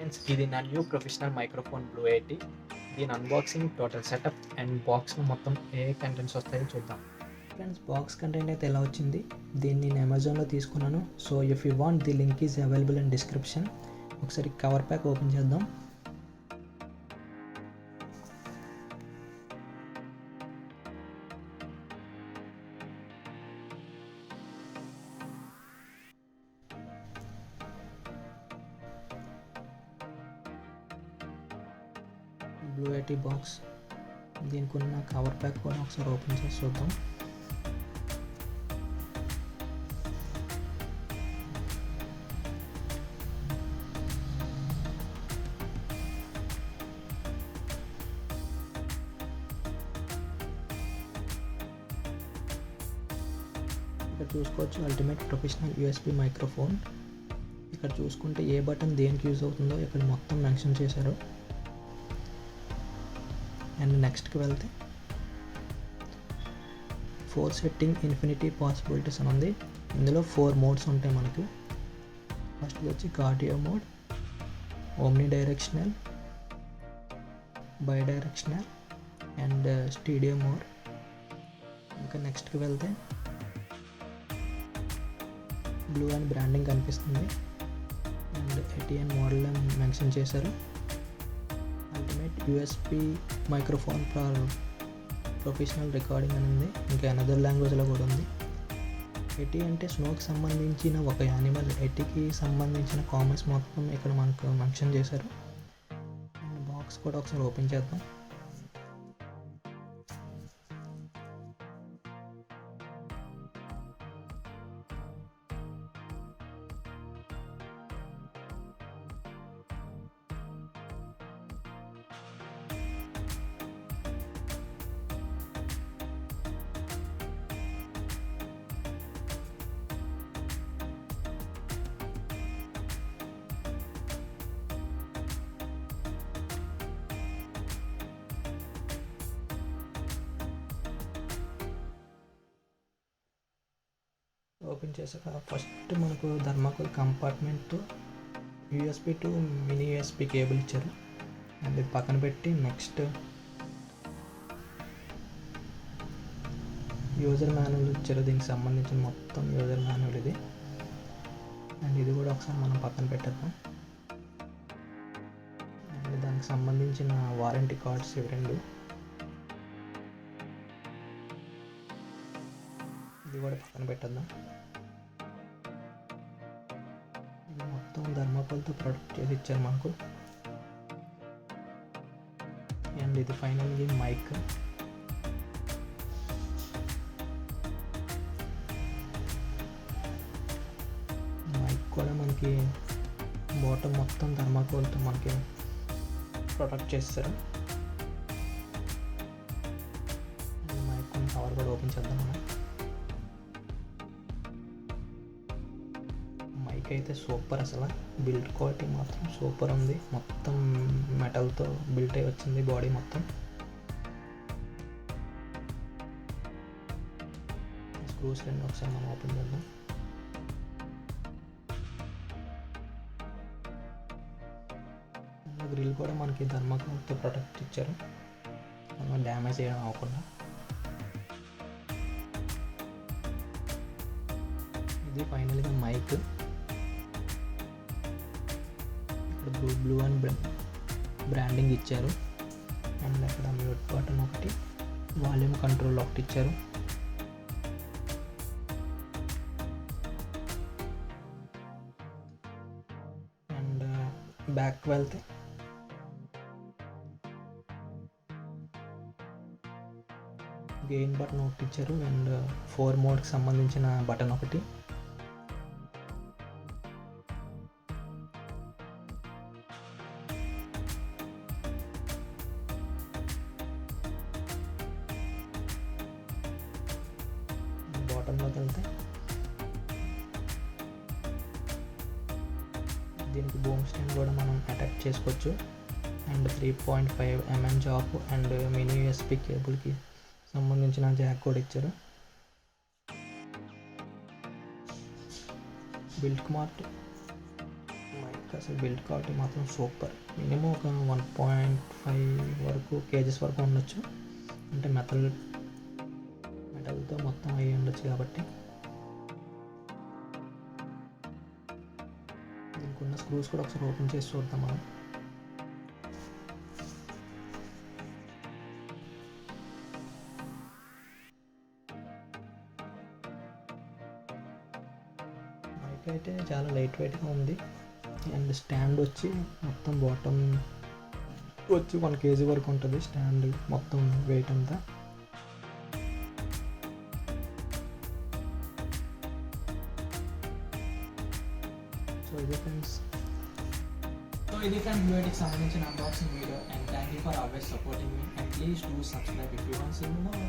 Friends, ఇది నా new professional microphone blue eighty. దీని అన్బాక్సింగ్, టోటల్ సెటప్ అండ్ బాక్స్లో మొత్తం ఏ కంటెంట్స్ వస్తాయో చూద్దాం. ఫ్రెండ్స్, బాక్స్ కంటెంట్ అయితే ఎలా వచ్చింది, దీన్ని నేను అమెజాన్లో తీసుకున్నాను. So if you want the link is available in description. ఒకసారి కవర్ ప్యాక్ ఓపెన్ చేద్దాం. బ్లూ ఎయిటీ బాక్స్, దీనికి ఉన్న కవర్ ప్యాక్ కూడా ఒకసారి ఓపెన్ చేసి చూద్దాం. ఇక్కడ చూసుకోవచ్చు అల్టిమేట్ ప్రొఫెషనల్ యూఎస్బి మైక్రోఫోన్. ఇక్కడ చూసుకుంటే ఏ బటన్ దేనికి యూజ్ అవుతుందో ఇక్కడ మొత్తం మెన్షన్ చేశారు. అండ్ నెక్స్ట్కి వెళ్తే 4 సెట్టింగ్ ఇన్ఫినిటీ పాసిబిలిటీస్ అని ఉంది. ఇందులో 4 మోడ్స్ ఉంటాయి మనకు. ఫస్ట్ వచ్చి cardio mode, omni directional, by directional and స్టీడియో mode. ఇంకా నెక్స్ట్కి వెళ్తే బ్లూ అండ్ బ్రాండింగ్ కనిపిస్తుంది అండ్ ATN మోడల్ మెన్షన్ చేశారు. Ultimate USB microphone for professional recording అని ఉంది. ఇంకా అనదర్ లాంగ్వేజ్లో కూడా ఉంది. ఎటి అంటే స్నోకి సంబంధించిన ఒక యానిమల్. ఎటికి సంబంధించిన కామర్స్ మొత్తం ఇక్కడ మనకు మెన్షన్ చేశారు. అండ్ బాక్స్ కూడా ఒకసారి ఓపెన్ చేద్దాం. ఓపెన్ చేసాక ఫస్ట్ మనకు thermocol compartment, USB to mini USB cable ఇచ్చారు. అండ్ ఇది పక్కన పెట్టి నెక్స్ట్ యూజర్ మాన్యువల్ ఇచ్చారు. దీనికి సంబంధించిన మొత్తం యూజర్ మాన్యువల్ ఇది. అండ్ ఇది కూడా ఒకసారి మనం పక్కన పెట్టేద్దాం. అండ్ దానికి సంబంధించిన వారంటీ కార్డ్స్ ఇవి 2. ఇది కూడా పక్కన పెట్టేద్దాం. ఇది మొత్తం థర్మాకోల్తో ప్రొడక్ట్ చేసి ఇచ్చారు మనకు. అండ్ ఇది ఫైనల్గా మైక్. మైక్ కూడా మనకి బాటమ్ మొత్తం థర్మాకోల్తో మనకి ప్రొడక్ట్ చేస్తారు. మైక్ కొన్ని కవర్ కూడా ఓపెన్ చేద్దాం మనం. మైక్ అయితే సూపర్, అసలు బిల్డ్ క్వాలిటీ మాత్రం సూపర్ ఉంది. మొత్తం మెటల్తో బిల్ట్ అయి వచ్చింది బాడీ మొత్తం. స్క్రూస్ 2 ఒకసారి మనం ఓపెన్ చేద్దాం. గ్రిల్ కూడా మనకి థర్మాకోల్తో ప్రొటెక్ట్ ఇచ్చారు, డ్యామేజ్ చేయడం అవ్వకుండా. ఇది ఫైనల్గా మైక్. ఇక్కడ బ్లూ అండ్ బ్రాండింగ్ ఇచ్చారు. అండ్ అక్కడ మ్యూట్ బటన్ ఒకటి, వాల్యూమ్ కంట్రోల్ ఒకటి ఇచ్చారు. అండ్ బ్యాక్ వెళ్తే గెయిన్ బటన్ ఒకటి ఇచ్చారు. అండ్ 4 మోడ్కి సంబంధించిన బటన్ ఒకటి. బాటంలోకి వెళ్తే దీనికి బూమ్ స్టాండ్ కూడా మనం అటాచ్ చేసుకోవచ్చు. And 3.5 mm jack and mini USB కేబుల్కి సంబంధించిన జాక్ కూడా ఇచ్చారు. బిల్ట్ మార్ట్ మైక్ అసలు బిల్డ్ క్వాలిటీ మాత్రం సూపర్. మినిమం ఒక 1.5 వరకు కేజెస్ వరకు ఉండొచ్చు. అంటే మెటల్తో మొత్తం అయ్యి ఉండొచ్చు కాబట్టి. దీనికి ఉన్న స్క్రూస్ కూడా ఒకసారి ఓపెన్ చేసి చూద్దాం మనం. మైక్ అయితే చాలా లైట్ వెయిట్గా ఉంది. అండ్ స్టాండ్ వచ్చి మొత్తం బాటమ్ వచ్చి 1 kg వరకు ఉంటుంది స్టాండ్ మొత్తం వెయిట్ అంతా. సో ఇది ఫ్రెండ్స్ వీడియోకి సంబంధించిన unboxing video. And thank you for always supporting me. And please do subscribe if you want see more.